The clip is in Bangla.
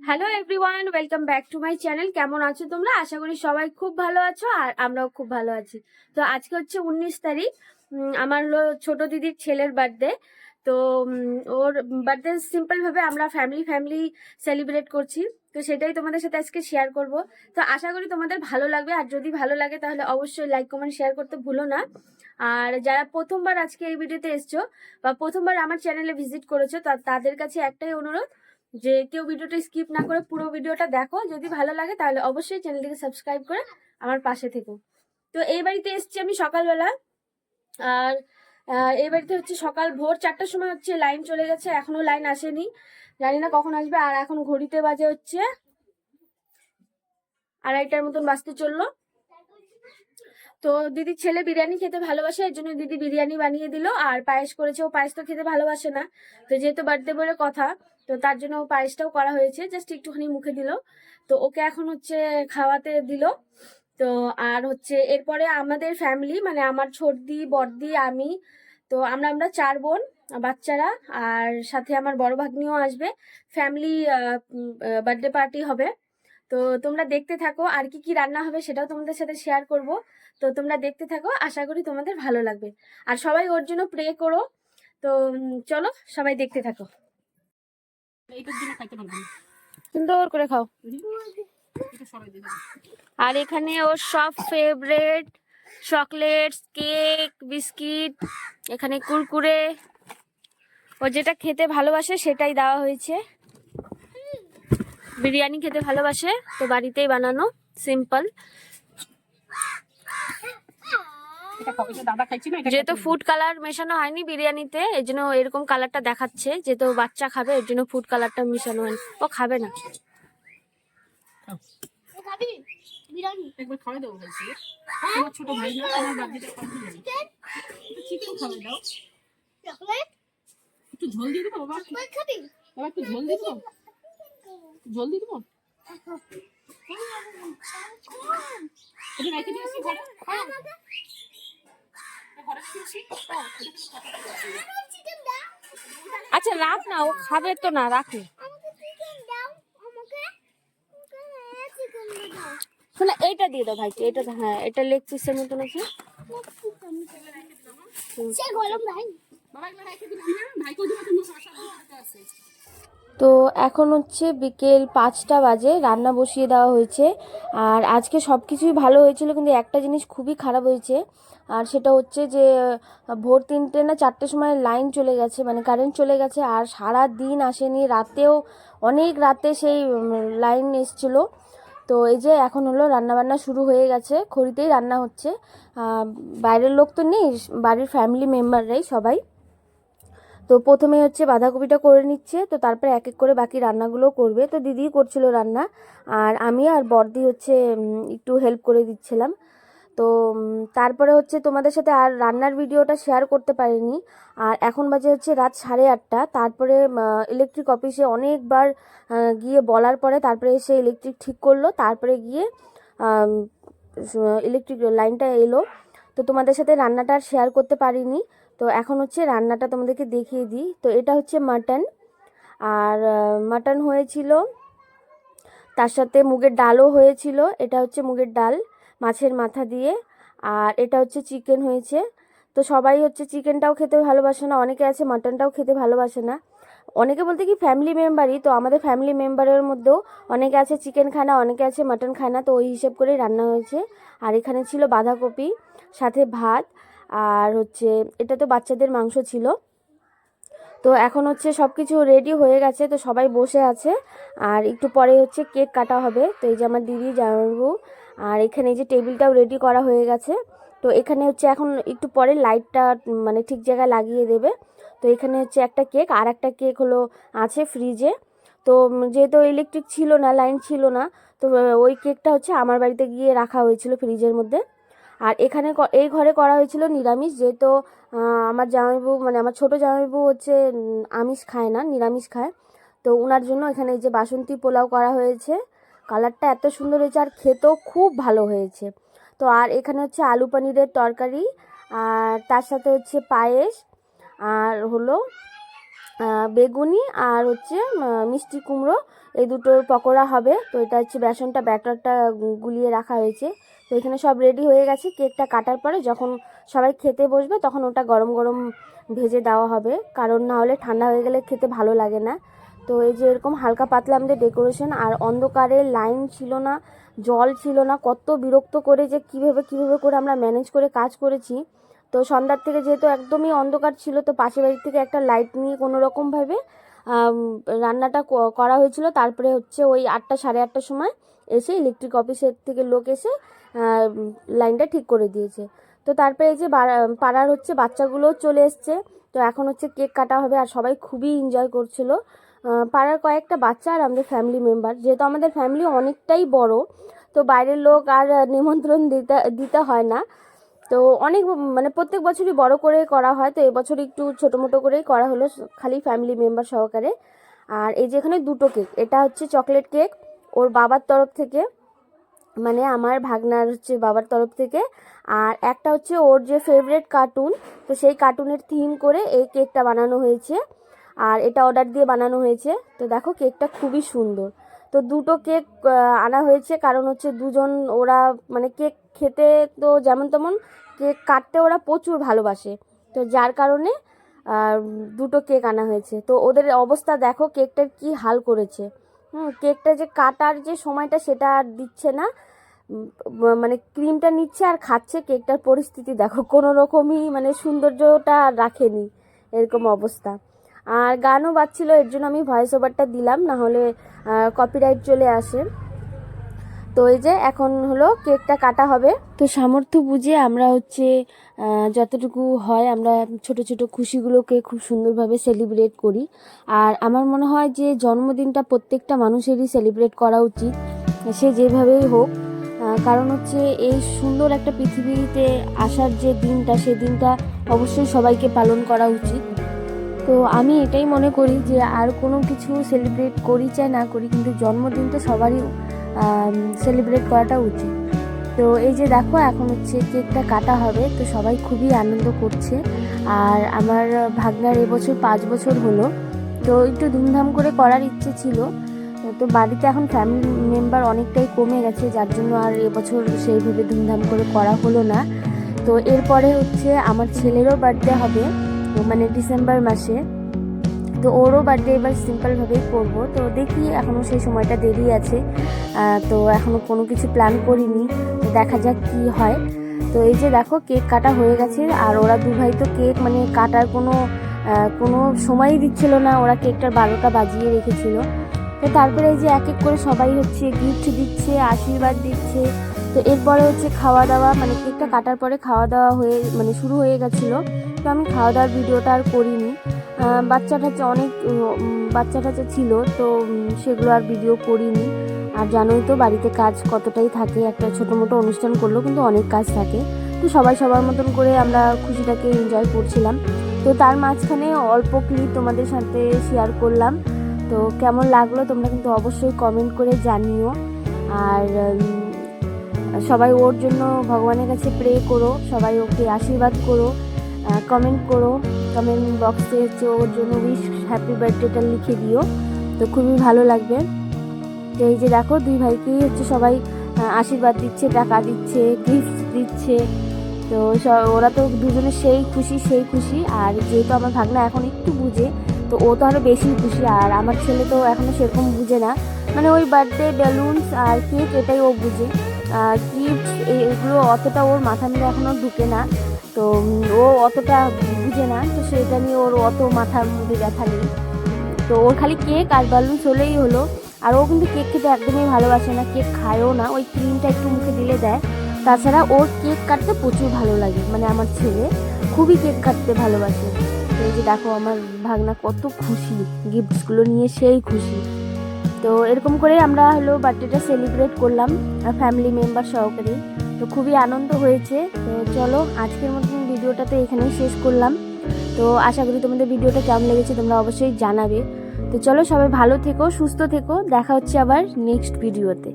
Hello everyone, welcome back to my channel. কেমন আছো তোমরা? আশা করি সবাই খুব ভালো আছো আর আমরাও খুব ভালো আছি। তো আজকে হচ্ছে 19 তারিখ। আমার হলো ছোট দিদির ছেলের বার্থডে। তো ওর বার্থডে সিম্পল ভাবে আমরা ফ্যামিলি সেলিব্রেট করছি। তো সেটাই তোমাদের সাথে আজকে শেয়ার করব। তো আশা করি তোমাদের ভালো লাগবে, আর যদি ভালো লাগে তাহলে অবশ্যই লাইক কমেন্ট শেয়ার করতে ভুলো না। আর যারা প্রথমবার আজকে এই ভিডিওতে এসছো বা প্রথমবার আমার চ্যানেলে ভিজিট করেছো তাদের কাছে একটাই অনুরোধ যে কেউ ভিডিওটা স্কিপ না করে পুরো ভিডিওটা দেখো। যদি ভালো লাগে তাহলে অবশ্যই চ্যানেলটিকে সাবস্ক্রাইব করে আমার পাশে থেকো। তো এই বাড়িতে এসেছি আমি সকালবেলা। আর এই বাড়িতে হচ্ছে সকাল ভোর 4টার সময় হচ্ছে লাইন চলে গেছে, এখনো লাইন আসেনি, জানি না কখন আসবে। আর এখন ঘড়িতে বাজে হচ্ছে 2:30টার মতন বাজতে চললো। তো দিদির ছেলে বিরিয়ানি খেতে ভালোবাসে, এর জন্য দিদি বিরিয়ানি বানিয়ে দিল। আর পায়েস করেছে, ও পায়েস তো খেতে ভালোবাসে না, তো যেহেতু বার্থডে বলে কথা, তো তার জন্য ও পায়েসটাও করা হয়েছে, জাস্ট একটুখানি মুখে দিল। তো ওকে এখন হচ্ছে খাওয়াতে দিল। তো আর হচ্ছে এরপরে আমাদের ফ্যামিলি মানে আমার ছোটদি বড়দি আমি, তো আমরা 4 বোন বাচ্চারা, আর সাথে আমার বড় ভাগ্নিও আসবে। ফ্যামিলি বার্থডে পার্টি হবে। তো তোমরা দেখতে থাকো, আর কি কি রান্না হবে সেটাও তোমাদের সাথে শেয়ার করব। তো তোমরা দেখতে থাকো, আশা করি তোমাদের ভালো লাগবে। আর সবাই ওর জন্য প্রে করো। তো চলো সবাই দেখতে থাকো। সুন্দর করে খাও। আর এখানে ওর সব ফেভারিট চকলেটস, কেক, বিস্কিট, এখানে কুরকুরে, ও যেটা খেতে ভালোবাসে সেটাই দেওয়া হয়েছে। বিরিয়ানি খেতে ভালোবাসে, তো বাড়িতেই বানানো সিম্পল। যেহেতু ফুড কালার মেশানো হয়নি বিরিয়ানিতে, এই জন্য এরকম কালারটা দেখাচ্ছে। যেহেতু বাচ্চা খাবে এর জন্য ফুড কালারটা মেশানো হয়নি। ও খাবে না। ছোট ভাই না, আমার বার্থডে চিকেন খাবে, দাও একটু ঝোল দিয়ে দেবো বাবা। বাবা একটু ঝোল দিয়ে দেবো, ঝোল দিয়ে দেবো। এটা রেখে দিয়েছি ঘরে। আচ্ছা রাখ না, ও খাবে তো না, রাখে। শোনা এইটা দিয়ে দাও ভাইকে, এটা হ্যাঁ এটা লেগ পিসের মতন আছে। তো এখন হচ্ছে বিকেল 5টা বাজে, রান্না বসিয়ে দেওয়া হয়েছে। আর আজকে সব কিছুই ভালো হয়েছিল, কিন্তু একটা জিনিস খুবই খারাপ হয়েছে। আর সেটা হচ্ছে যে ভোর 3টে না 4টের সময় লাইন চলে গেছে, মানে কারেন্ট চলে গেছে। আর সারা দিন আসেনি, রাতেও অনেক রাতে সেই লাইন এসেছিলো। তো এই যে এখন হলো রান্নাবান্না শুরু হয়ে গেছে, খড়িতেই রান্না হচ্ছে। বাইরের লোক তো নেই, বাড়ির ফ্যামিলি মেম্বাররাই সবাই। তো প্রথমে হচ্ছে বাঁধাকপিটা করে নিচ্ছে, তো তারপরে এক এক করে বাকি রান্নাগুলো করবে। তো দিদি করছিল রান্না, আর আমি আর বড়দি হচ্ছে একটু হেল্প করে দিচ্ছিলাম। তো তারপরে হচ্ছে তোমাদের সাথে আর রান্নার ভিডিওটা শেয়ার করতে পারিনি। আর এখন বাজে হচ্ছে রাত 8:30। তারপরে ইলেকট্রিক অফিসে অনেকবার গিয়ে বলার পরে তারপরে এসে ইলেকট্রিক ঠিক করলো, তারপরে গিয়ে ইলেকট্রিক লাইনটা এলো। তো তোমাদের সাথে রান্নাটা আর শেয়ার করতে পারিনি। তো এখন হচ্ছে রান্নাটা তোমাদেরকে দেখিয়ে দিই। তো এটা হচ্ছে মাটন, আর মাটন হয়েছিল, তার সাথে মুগের ডালও হয়েছিল। এটা হচ্ছে মুগের ডাল মাছের মাথা দিয়ে। আর এটা হচ্ছে চিকেন হয়েছে। তো সবাই হচ্ছে চিকেনটাও খেতে ভালোবাসে না, অনেকে আছে মাটনটাও খেতে ভালোবাসে না। অনেকে বলতে কি ফ্যামিলি মেম্বারই, তো আমাদের ফ্যামিলি মেম্বারের মধ্যেও অনেকে আছে চিকেন খায় না, অনেকে আছে মাটন খায় না। তো ওই হিসেব করেই রান্না হয়েছে। আর এখানে ছিল বাঁধাকপি, সাথে ভাত, আর হচ্ছে এটা তো বাচ্চাদের মাংস ছিল। তো এখন হচ্ছে সব কিছু রেডি হয়ে গেছে, তো সবাই বসে আছে। আর একটু পরে হচ্ছে কেক কাটা হবে। তো এই যে আমার দিদি জামাইবাবু, আর এখানে এই যে টেবিলটাও রেডি করা হয়ে গেছে। তো এখানে হচ্ছে এখন একটু পরে লাইটটা মানে ঠিক জায়গায় লাগিয়ে দেবে। তো এখানে হচ্ছে একটা কেক, আর একটা কেক হলো আছে ফ্রিজে। তো যেহেতু ইলেকট্রিক ছিল না, লাইন ছিল না, তো ওই কেকটা হচ্ছে আমার বাড়িতে গিয়ে রাখা হয়েছিল ফ্রিজের মধ্যে। আর এখানে এই ঘরে করা হয়েছিল নিরামিষ, যেহেতু আমার জামাইবাবু মানে আমার ছোটো জামাইবাবু হচ্ছে আমিষ খায় না, নিরামিষ খায়। তো ওনার জন্য এখানে এই যে বাসন্তী পোলাও করা হয়েছে। কালারটা এত সুন্দর হয়েছে, আর খেতেও খুব ভালো হয়েছে। তো আর এখানে হচ্ছে আলু পনিরের তরকারি, আর তার সাথে হচ্ছে পায়েস, আর হলো বেগুনি আর হচ্ছে মিষ্টি কুমড়ো, এই দুটোর পকোড়া হবে। তো এটা হচ্ছে বেসনটা ব্যাটারটা গুলিয়ে রাখা হয়েছে। তো এখানে সব রেডি হয়ে গেছে। কেকটা কাটার পরে যখন সবাই খেতে বসবে তখন ওটা গরম গরম ভেজে দেওয়া হবে, কারণ না হলে ঠান্ডা হয়ে গেলে খেতে ভালো লাগে না। তো এই যে এরকম হালকা পাতলা আমাদের ডেকোরেশন, আর অন্ধকারে লাইন ছিল না, জল ছিল না, কত বিরক্ত করে যে কিভাবে করে আমরা ম্যানেজ করে কাজ করেছি। তো সন্ধ্যার থেকে যেহেতু একদমই অন্ধকার ছিল, তো পাশের বাড়ি থেকে একটা লাইট নিয়ে কোনো রকমভাবে রান্নাটা করা হয়েছিল। তারপরে হচ্ছে ওই 8টা সাড়ে 8টার সময় এসে ইলেকট্রিক অফিসের থেকে লোক এসে লাইনটা ঠিক করে দিয়েছে। তো তারপরে এই যে পাড়ার হচ্ছে বাচ্চাগুলোও চলে এসছে। তো এখন হচ্ছে কেক কাটা হবে, আর সবাই খুবই এনজয় করছিল। পাড়ার কয়েকটা বাচ্চা আর আমাদের ফ্যামিলি মেম্বার, যেহেতু আমাদের ফ্যামিলি অনেকটাই বড়, তো বাইরের লোক আর নিমন্ত্রণ দিতে হয় না। তো অনেক মানে প্রত্যেক বছরই বড় করে করা হয়, তো এবছর একটু ছোটো মোটো করেই করা হলো, খালি ফ্যামিলি মেম্বার সহকারে। আর এই যে এখানে দুটো কেক, এটা হচ্ছে চকলেট কেক ওর বাবার তরফ থেকে, মানে আমার ভাগনার হচ্ছে বাবার তরফ থেকে। আর একটা হচ্ছে ওর যে ফেভারিট কার্টুন, তো সেই কার্টুনের থিম করে এই কেকটা বানানো হয়েছে, আর এটা অর্ডার দিয়ে বানানো হয়েছে। তো দেখো কেকটা খুবই সুন্দর। তো দুটো কেক আনা হয়েছে, কারণ হচ্ছে দুজন ওরা মানে কেক খেতে তো যেমন তেমন, কেক কাটতে ওরা প্রচুর ভালোবাসে, তো যার কারণে দুটো কেক আনা হয়েছে। তো ওদের অবস্থা দেখো, কেকটার কি হাল করেছে। কেকটা যে কাটার যে সময়টা সেটা আর দিচ্ছে না, মানে ক্রিমটা নিচ্ছে আর খাচ্ছে। কেকটার পরিস্থিতি দেখো, কোনো রকমই মানে সৌন্দর্যটা রাখেনি, এরকম অবস্থা। আর গানও বাজছিল, এর জন্য আমি ভয়েস ওভারটা দিলাম, না হলে কপিরাইট চলে আসে। তো এই যে এখন হলো কেকটা কাটা হবে। তো সামর্থ্য বুঝে আমরা হচ্ছে যতটুকু হয় আমরা ছোট ছোট খুশিগুলোকে খুব সুন্দরভাবে সেলিব্রেট করি। আর আমার মনে হয় যে জন্মদিনটা প্রত্যেকটা মানুষেরই সেলিব্রেট করা উচিত, সে যেভাবেই হোক। কারণ হচ্ছে এই সুন্দর একটা পৃথিবীতে আসার যে দিনটা, সেই দিনটা অবশ্যই সবাইকে পালন করা উচিত। তো আমি এটাই মনে করি যে আর কোনো কিছু সেলিব্রেট করি চাই না করি, কিন্তু জন্মদিনটা সবারই সেলিব্রেট করাটা উচিত। তো এই যে দেখো এখন হচ্ছে কেকটা কাটা হবে, তো সবাই খুবই আনন্দ করছে। আর আমার ভাগনার এবছর 5 বছর হলো, তো একটু ধুমধাম করে করার ইচ্ছে ছিল। তো বাড়িতে এখন ফ্যামিলি মেম্বার অনেকটাই কমে গেছে, যার জন্য আর এবছর সেইভাবে ধুমধাম করে করা হলো না। তো এরপরে হচ্ছে আমার ছেলেরও বার্থডে হবে, মানে ডিসেম্বর মাসে। তো ওরও বার্থডে এবার সিম্পলভাবেই করবো। তো দেখি, এখনও সেই সময়টা দেরি আছে, তো এখনও কোনো কিছু প্ল্যান করিনি, দেখা যাক কি হয়। তো এই যে দেখো কেক কাটা হয়ে গেছে, আর ওরা দু ভাই তো কেক মানে কাটার কোনো সময়ই দিচ্ছিল না, ওরা কেকটার 12টা বাজিয়ে রেখেছিল। তো তারপরে এই যে এক এক করে সবাই হচ্ছে গিফট দিচ্ছে, আশীর্বাদ দিচ্ছে। তো এরপরে হচ্ছে খাওয়া দাওয়া, মানে কেকটা কাটার পরে খাওয়া দাওয়া মানে শুরু হয়ে গেছিলো। তো আমি খাওয়া দাওয়ার ভিডিওটা আর করিনি, বাচ্চাটা অনেক বাচ্চাটা ছিল, তো সেগুলো আর ভিডিও করিনি। আর জানোই তো বাড়িতে কাজ কতটাই থাকে, একটা ছোটো মোটো অনুষ্ঠান করলেও কিন্তু অনেক কাজ থাকে। তো সবাই সবার মতন করে আমরা খুশিটাকে এনজয় করছিলাম। তো তার মাঝখানে অল্প ক্লিপ তোমাদের সাথে শেয়ার করলাম। তো কেমন লাগলো তোমরা কিন্তু অবশ্যই কমেন্ট করে জানিও। আর সবাই ওর জন্য ভগবানের কাছে প্রে করো, সবাই ওকে আশীর্বাদ করো, কমেন্ট করো, কমেন্ট বক্সে হচ্ছে ওর জন্য উইশ হ্যাপি বার্থডেটা লিখে দিও, তো খুবই ভালো লাগবে। তো এই যে দেখো দুই ভাইকেই হচ্ছে সবাই আশীর্বাদ দিচ্ছে, টাকা দিচ্ছে, গিফট দিচ্ছে। তো ওরা তো দুজনে সেই খুশি। আর যেহেতু আমার ভাগনা এখন একটু বুঝে, তো ও তো আরও বেশি খুশি। আর আমার ছেলে তো এখনও সেরকম বুঝে না, মানে ওই বার্থডে বেলুনস আর কেক এটাই ও বুঝে, গিফট এগুলো অতটা ওর মাথার মধ্যে এখনও ঢুকে না। তো ও অতটা বুঝে না, তো সেটা নিয়ে ওর অত মাথার মধ্যে ব্যথা নেই। তো ওর খালি কেক আর বেলুনস হলেই হলো। আর ও কিন্তু কেক খেতে একদমই ভালোবাসে না, কেক খায়ও না, ওই ক্রিমটা একটু মুখে দিলে দেয়। তাছাড়া ওর কেক কাটতে প্রচুর ভালো লাগে, মানে আমার ছেলে খুবই কেক কাটতে ভালোবাসে। তো এই যে দেখো আমার ভাগনা কত খুশি, গিফটসগুলো নিয়ে সেই খুশি। তো এরকম করে আমরা হলো বার্থডেটা সেলিব্রেট করলাম ফ্যামিলি মেম্বার সহকারে। তো খুবই আনন্দ হয়েছে। তো চলো আজকের মতন ভিডিওটা তো এখানেই শেষ করলাম। তো আশা করি তোমাদের ভিডিওটা কেমন লেগেছে তোমরা অবশ্যই জানাবে। তো চলো সবাই ভালো থেকো, সুস্থ থেকো, দেখা হচ্ছে আবার নেক্সট ভিডিওতে।